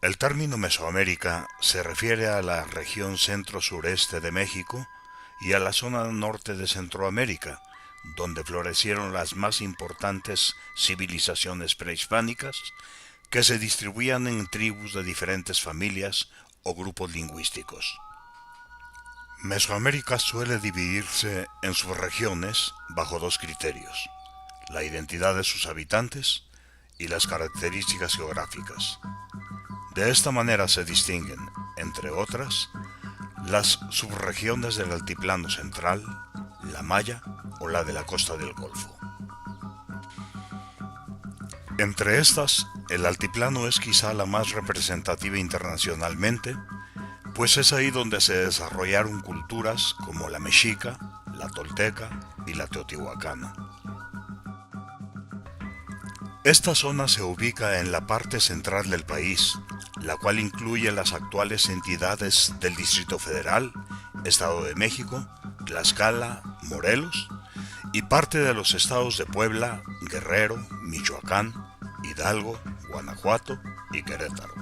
El término Mesoamérica se refiere a la región centro-sureste de México y a la zona norte de Centroamérica, donde florecieron las más importantes civilizaciones prehispánicas que se distribuían en tribus de diferentes familias o grupos lingüísticos. Mesoamérica suele dividirse en subregiones bajo dos criterios: la identidad de sus habitantes y las características geográficas. De esta manera se distinguen, entre otras, las subregiones del Altiplano Central, la Maya o la de la costa del Golfo. Entre estas, el Altiplano es quizá la más representativa internacionalmente, pues es ahí donde se desarrollaron culturas como la mexica, la tolteca y la teotihuacana. Esta zona se ubica en la parte central del país, la cual incluye las actuales entidades del Distrito Federal, Estado de México, Tlaxcala, Morelos y parte de los estados de Puebla, Guerrero, Michoacán, Hidalgo, Guanajuato y Querétaro.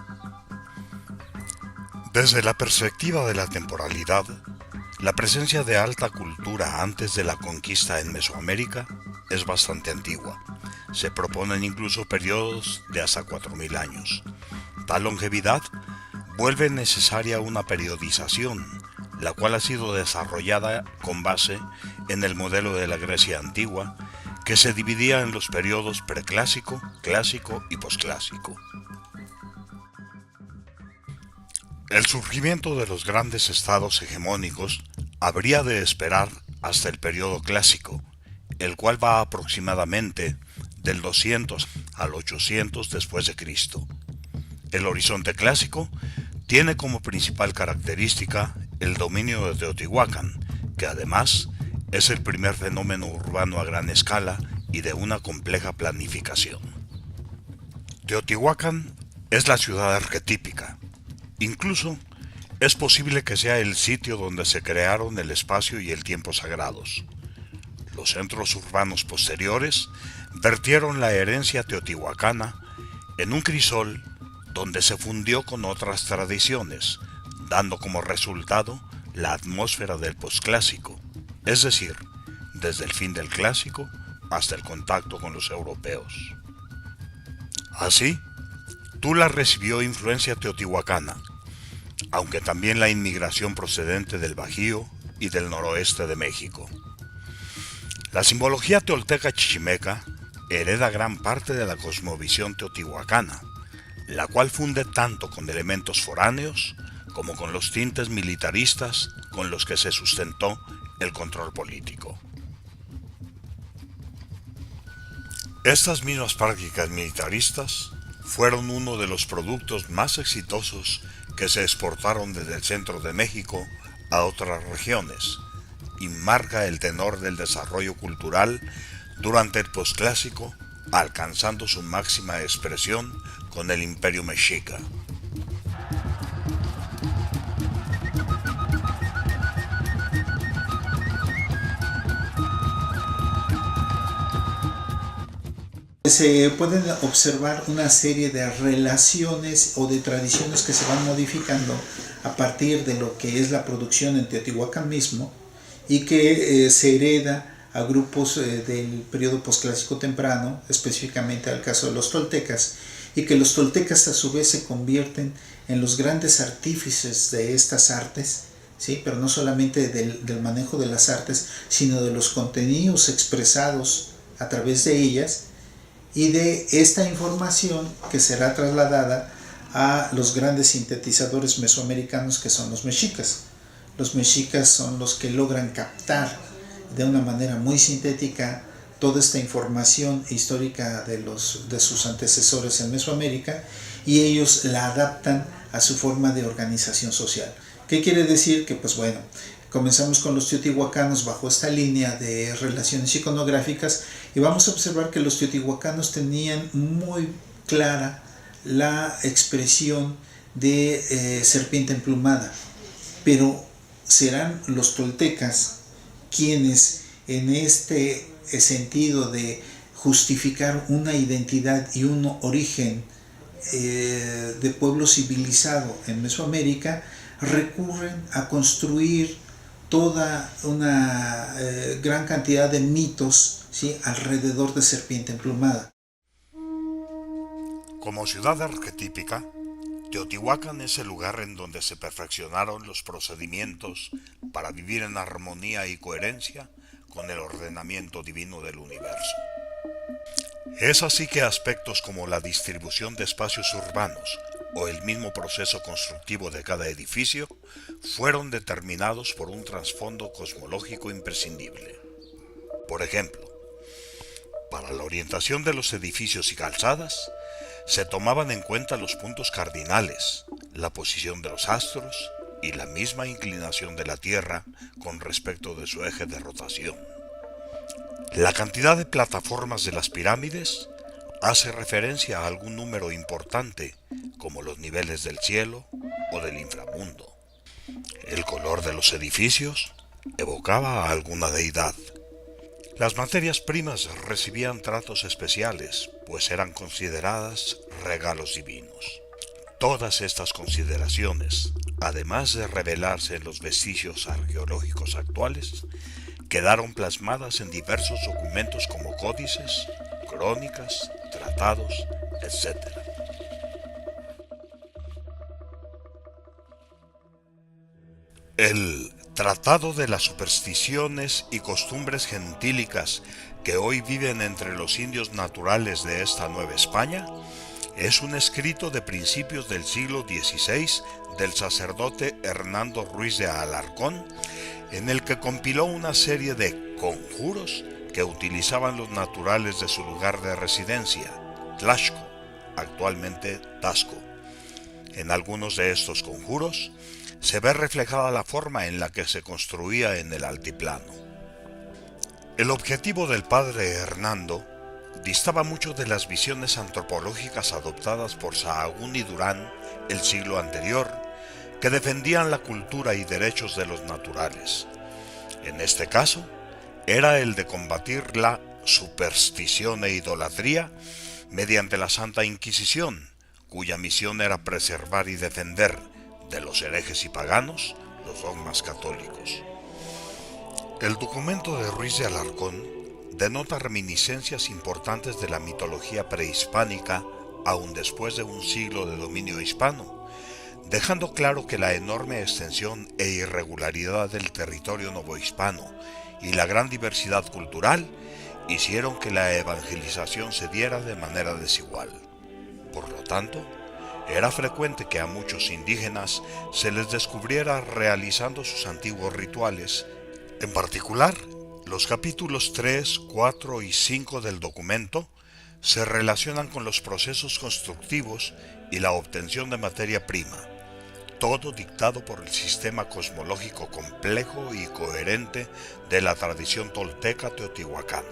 Desde la perspectiva de la temporalidad, la presencia de alta cultura antes de la conquista en Mesoamérica es bastante antigua. Se proponen incluso periodos de hasta 4000 años. Tal longevidad vuelve necesaria una periodización, la cual ha sido desarrollada con base en el modelo de la Grecia antigua, que se dividía en los periodos preclásico, clásico y posclásico. El surgimiento de los grandes estados hegemónicos habría de esperar hasta el periodo clásico, el cual va aproximadamente del 200 al 800 después de Cristo. El horizonte clásico tiene como principal característica el dominio de Teotihuacán, que además es el primer fenómeno urbano a gran escala y de una compleja planificación. Teotihuacán es la ciudad arquetípica. Incluso es posible que sea el sitio donde se crearon el espacio y el tiempo sagrados. Los centros urbanos posteriores vertieron la herencia teotihuacana en un crisol donde se fundió con otras tradiciones, dando como resultado la atmósfera del posclásico, es decir, desde el fin del clásico hasta el contacto con los europeos. Así, Tula recibió influencia teotihuacana, aunque también la inmigración procedente del Bajío y del noroeste de México. La simbología tolteca chichimeca hereda gran parte de la cosmovisión teotihuacana, la cual funde tanto con elementos foráneos como con los tintes militaristas con los que se sustentó el control político. Estas mismas prácticas militaristas fueron uno de los productos más exitosos que se exportaron desde el centro de México a otras regiones, y marca el tenor del desarrollo cultural durante el posclásico, alcanzando su máxima expresión con el Imperio Mexica. Se pueden observar una serie de relaciones o de tradiciones que se van modificando a partir de lo que es la producción en Teotihuacán mismo y que se hereda a grupos del periodo posclásico temprano, específicamente al caso de los toltecas, y que los toltecas a su vez se convierten en los grandes artífices de estas artes, ¿sí? Pero no solamente del manejo de las artes, sino de los contenidos expresados a través de ellas, y de esta información que será trasladada a los grandes sintetizadores mesoamericanos que son los mexicas. Los mexicas son los que logran captar de una manera muy sintética toda esta información histórica de sus antecesores en Mesoamérica, y ellos la adaptan a su forma de organización social. ¿Qué quiere decir? Que pues bueno, comenzamos con los teotihuacanos bajo esta línea de relaciones iconográficas y vamos a observar que los teotihuacanos tenían muy clara la expresión de serpiente emplumada, pero serán los toltecas quienes en este sentido de justificar una identidad y un origen de pueblo civilizado en Mesoamérica recurren a construir toda una gran cantidad de mitos, ¿sí?, alrededor de Serpiente Emplumada. Como ciudad arquetípica, Teotihuacán es el lugar en donde se perfeccionaron los procedimientos para vivir en armonía y coherencia con el ordenamiento divino del universo. Es así que aspectos como la distribución de espacios urbanos o el mismo proceso constructivo de cada edificio fueron determinados por un trasfondo cosmológico imprescindible. Por ejemplo, para la orientación de los edificios y calzadas, se tomaban en cuenta los puntos cardinales, la posición de los astros y la misma inclinación de la Tierra con respecto de su eje de rotación. La cantidad de plataformas de las pirámides hace referencia a algún número importante, como los niveles del cielo o del inframundo. El color de los edificios evocaba a alguna deidad. Las materias primas recibían tratos especiales, pues eran consideradas regalos divinos. Todas estas consideraciones, además de revelarse en los vestigios arqueológicos actuales, quedaron plasmadas en diversos documentos como códices, crónicas, tratados, etc. El Tratado de las Supersticiones y Costumbres Gentílicas que hoy viven entre los indios naturales de esta Nueva España es un escrito de principios del siglo XVI del sacerdote Hernando Ruiz de Alarcón, en el que compiló una serie de conjuros que utilizaban los naturales de su lugar de residencia, Tlaxco, actualmente Taxco. En algunos de estos conjuros se ve reflejada la forma en la que se construía en el altiplano. El objetivo del padre Hernando distaba mucho de las visiones antropológicas adoptadas por Sahagún y Durán el siglo anterior, que defendían la cultura y derechos de los naturales. En este caso, era el de combatir la superstición e idolatría mediante la Santa Inquisición, cuya misión era preservar y defender de los herejes y paganos los dogmas católicos. El documento de Ruiz de Alarcón denota reminiscencias importantes de la mitología prehispánica aún después de un siglo de dominio hispano, dejando claro que la enorme extensión e irregularidad del territorio novohispano y la gran diversidad cultural hicieron que la evangelización se diera de manera desigual. Por lo tanto, era frecuente que a muchos indígenas se les descubriera realizando sus antiguos rituales. En particular, los capítulos 3, 4 y 5 del documento se relacionan con los procesos constructivos y la obtención de materia prima, todo dictado por el sistema cosmológico complejo y coherente de la tradición tolteca teotihuacana.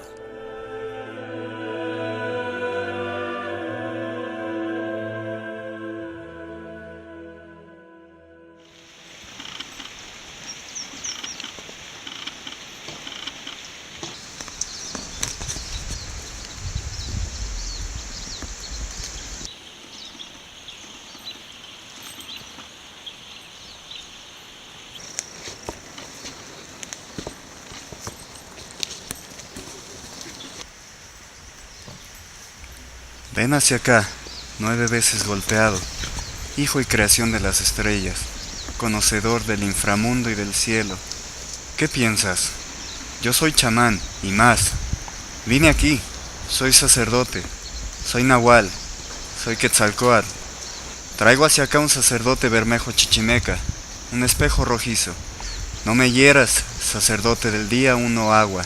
Ven hacia acá, 9 veces golpeado, hijo y creación de las estrellas, conocedor del inframundo y del cielo. ¿Qué piensas? Yo soy chamán, y más. Vine aquí, soy sacerdote, soy nahual, soy quetzalcóatl. Traigo hacia acá un sacerdote bermejo chichimeca, un espejo rojizo. No me hieras, sacerdote del día uno agua.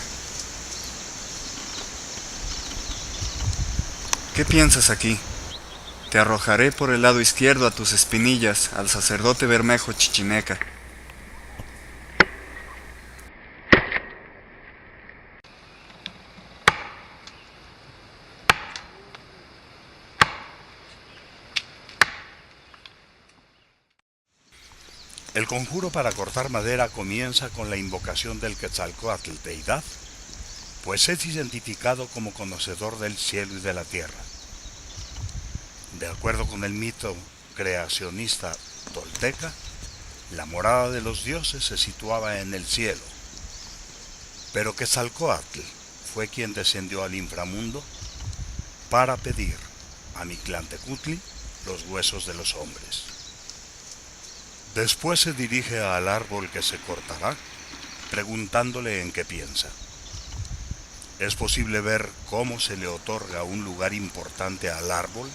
¿Qué piensas aquí? Te arrojaré por el lado izquierdo a tus espinillas al sacerdote bermejo chichimeca. El conjuro para cortar madera comienza con la invocación del Quetzalcóatl deidad, pues es identificado como conocedor del cielo y de la tierra. De acuerdo con el mito creacionista tolteca, la morada de los dioses se situaba en el cielo, pero Quetzalcóatl fue quien descendió al inframundo para pedir a Mictlantecutli los huesos de los hombres. Después se dirige al árbol que se cortará, preguntándole en qué piensa. Es posible ver cómo se le otorga un lugar importante al árbol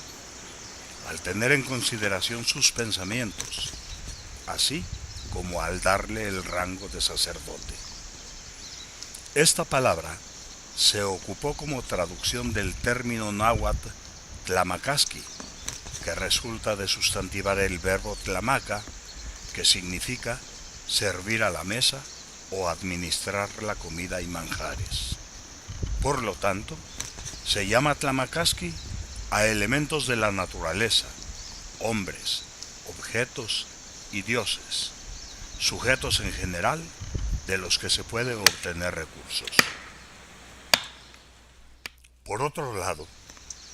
al tener en consideración sus pensamientos, así como al darle el rango de sacerdote. Esta palabra se ocupó como traducción del término náhuatl tlamacasqui, que resulta de sustantivar el verbo tlamaca, que significa servir a la mesa o administrar la comida y manjares. Por lo tanto, se llama tlamacasqui a elementos de la naturaleza, hombres, objetos y dioses, sujetos en general de los que se pueden obtener recursos. Por otro lado,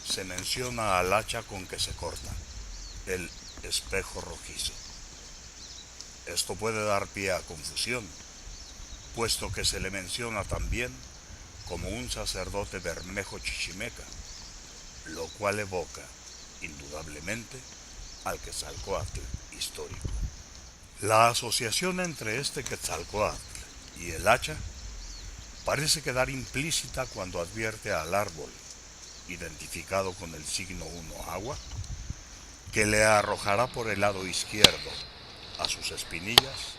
se menciona al hacha con que se corta, el espejo rojizo. Esto puede dar pie a confusión, puesto que se le menciona también como un sacerdote bermejo chichimeca, lo cual evoca, indudablemente, al Quetzalcóatl histórico. La asociación entre este Quetzalcóatl y el hacha parece quedar implícita cuando advierte al árbol, identificado con el signo 1 agua, que le arrojará por el lado izquierdo a sus espinillas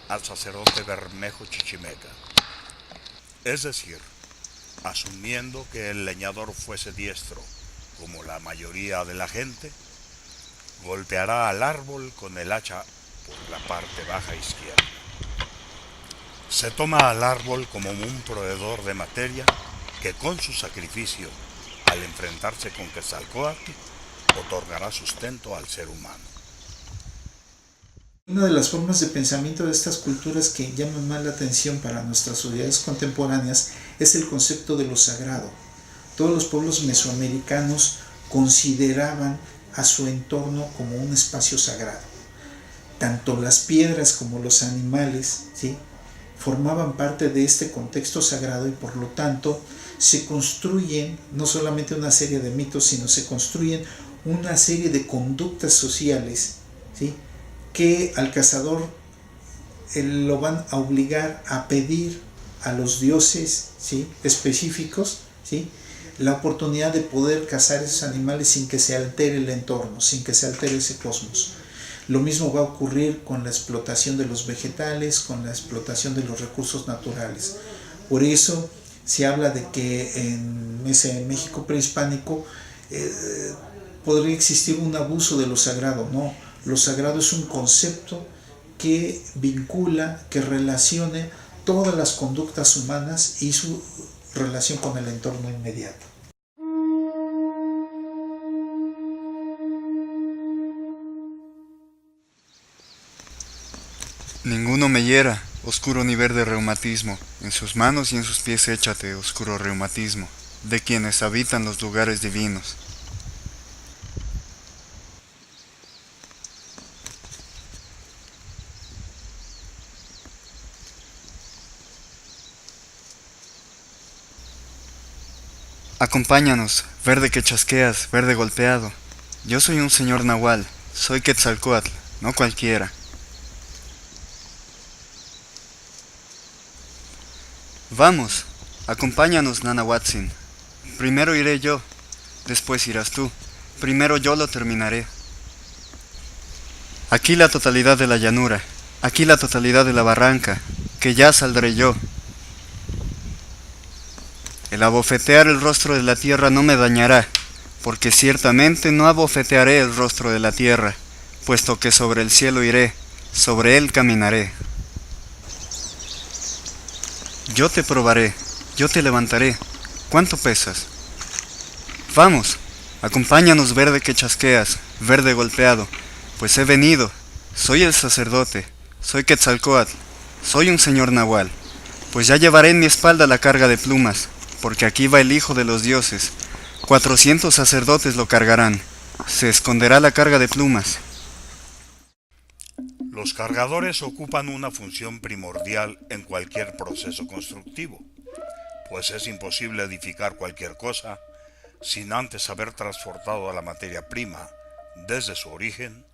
al sacerdote bermejo chichimeca. Es decir, asumiendo que el leñador fuese diestro, como la mayoría de la gente, golpeará al árbol con el hacha por la parte baja izquierda. Se toma al árbol como un proveedor de materia que con su sacrificio, al enfrentarse con Quetzalcóatl, otorgará sustento al ser humano. Una de las formas de pensamiento de estas culturas que llaman más la atención para nuestras sociedades contemporáneas es el concepto de lo sagrado. Todos los pueblos mesoamericanos consideraban a su entorno como un espacio sagrado. Tanto las piedras como los animales, ¿sí?, formaban parte de este contexto sagrado y por lo tanto se construyen no solamente una serie de mitos, sino se construyen una serie de conductas sociales, ¿sí?, que al cazador lo van a obligar a pedir a los dioses, ¿sí?, específicos, ¿sí?, la oportunidad de poder cazar esos animales sin que se altere el entorno, sin que se altere ese cosmos. Lo mismo va a ocurrir con la explotación de los vegetales, con la explotación de los recursos naturales. Por eso se habla de que en ese México prehispánico podría existir un abuso de lo sagrado. No, lo sagrado es un concepto que vincula, que relacione todas las conductas humanas y su relación con el entorno inmediato. Ninguno me hiera, oscuro nivel de reumatismo, en sus manos y en sus pies échate, oscuro reumatismo, de quienes habitan los lugares divinos. Acompáñanos, verde que chasqueas, verde golpeado. Yo soy un señor nahual, soy Quetzalcóatl, no cualquiera. Vamos, acompáñanos, Nanahuatzin. Primero iré yo, después irás tú. Primero yo lo terminaré. Aquí la totalidad de la llanura, aquí la totalidad de la barranca, que ya saldré yo. El abofetear el rostro de la tierra no me dañará, porque ciertamente no abofetearé el rostro de la tierra, puesto que sobre el cielo iré, sobre él caminaré. Yo te probaré, yo te levantaré. ¿Cuánto pesas? Vamos, acompáñanos, verde que chasqueas, verde golpeado, pues he venido. Soy el sacerdote, soy Quetzalcóatl, soy un señor nahual, pues ya llevaré en mi espalda la carga de plumas, porque aquí va el hijo de los dioses. 400 sacerdotes lo cargarán, se esconderá la carga de plumas. Los cargadores ocupan una función primordial en cualquier proceso constructivo, pues es imposible edificar cualquier cosa sin antes haber transportado a la materia prima desde su origen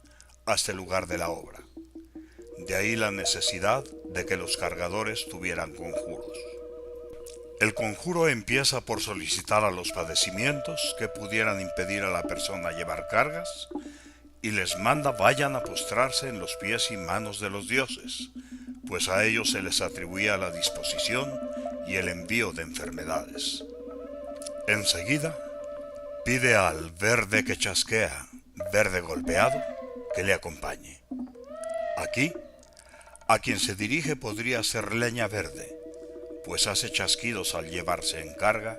hasta el lugar de la obra. De ahí la necesidad de que los cargadores tuvieran conjuros. El conjuro empieza por solicitar a los padecimientos que pudieran impedir a la persona llevar cargas y les manda vayan a postrarse en los pies y manos de los dioses, pues a ellos se les atribuía la disposición y el envío de enfermedades. Enseguida, pide al verde que chasquea, verde golpeado, que le acompañe. Aquí, a quien se dirige podría ser leña verde, pues hace chasquidos al llevarse en carga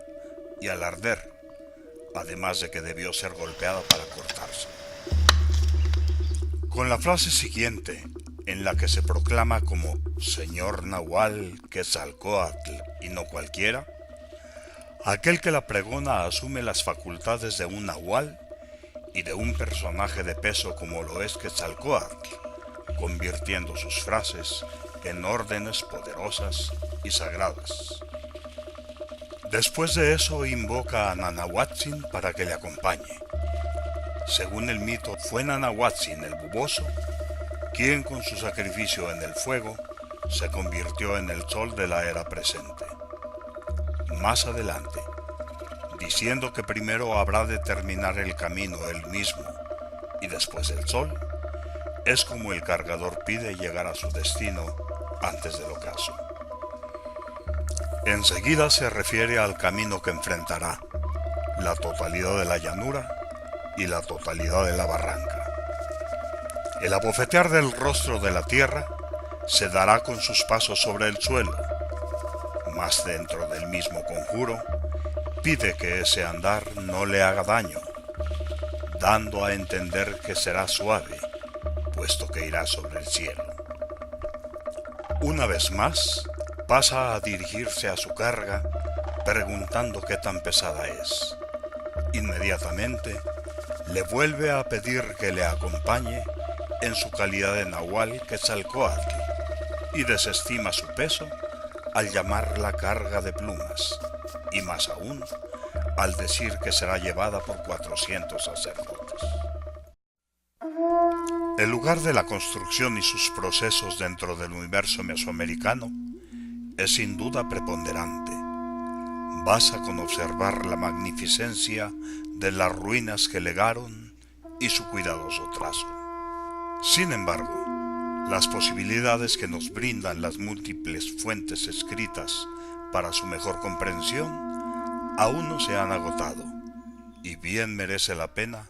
y al arder, además de que debió ser golpeada para cortarse. Con la frase siguiente, en la que se proclama como Señor Nahual Quetzalcóatl y no cualquiera, aquel que la pregona asume las facultades de un nahual y de un personaje de peso como lo es Quetzalcóatl, convirtiendo sus frases en órdenes poderosas y sagradas. Después de eso invoca a Nanahuatzin para que le acompañe. Según el mito, fue Nanahuatzin el buboso quien con su sacrificio en el fuego se convirtió en el sol de la era presente. Más adelante, diciendo que primero habrá de terminar el camino él mismo y después el sol, es como el cargador pide llegar a su destino antes del ocaso. Enseguida se refiere al camino que enfrentará, la totalidad de la llanura y la totalidad de la barranca. El abofetear del rostro de la tierra se dará con sus pasos sobre el suelo, mas dentro del mismo conjuro pide que ese andar no le haga daño, dando a entender que será suave, puesto que irá sobre el cielo. Una vez más, pasa a dirigirse a su carga, preguntando qué tan pesada es. Inmediatamente, le vuelve a pedir que le acompañe en su calidad de Nahual Quetzalcóatl y desestima su peso al llamar la carga de plumas, y más aún, al decir que será llevada por 400 sacerdotes. El lugar de la construcción y sus procesos dentro del universo mesoamericano es sin duda preponderante. Basta con observar la magnificencia de las ruinas que legaron y su cuidadoso trazo. Sin embargo, las posibilidades que nos brindan las múltiples fuentes escritas para su mejor comprensión aún no se han agotado, y bien merece la pena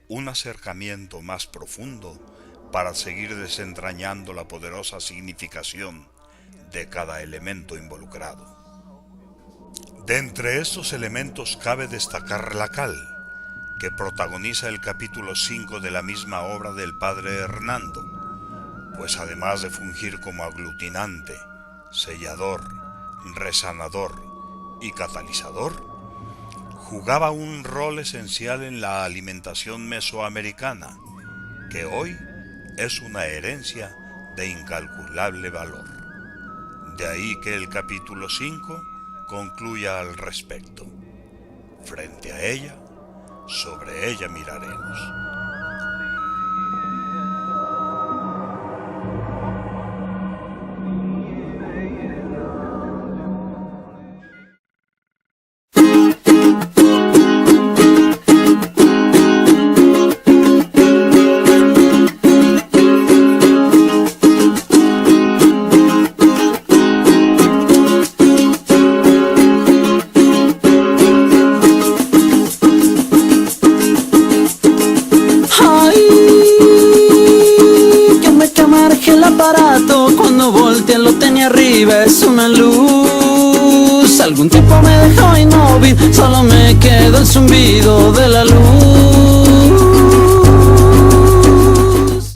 un acercamiento más profundo para seguir desentrañando la poderosa significación de cada elemento involucrado. De entre estos elementos cabe destacar la cal, que protagoniza el capítulo 5 de la misma obra del padre Hernando, pues además de fungir como aglutinante, sellador, resanador y catalizador, jugaba un rol esencial en la alimentación mesoamericana, que hoy es una herencia de incalculable valor. De ahí que el capítulo 5 concluya al respecto. Frente a ella, sobre ella miraremos. Cuando volteé lo tenía arriba, es una luz. Algún tiempo me dejó inmóvil, solo me quedó el zumbido de la luz.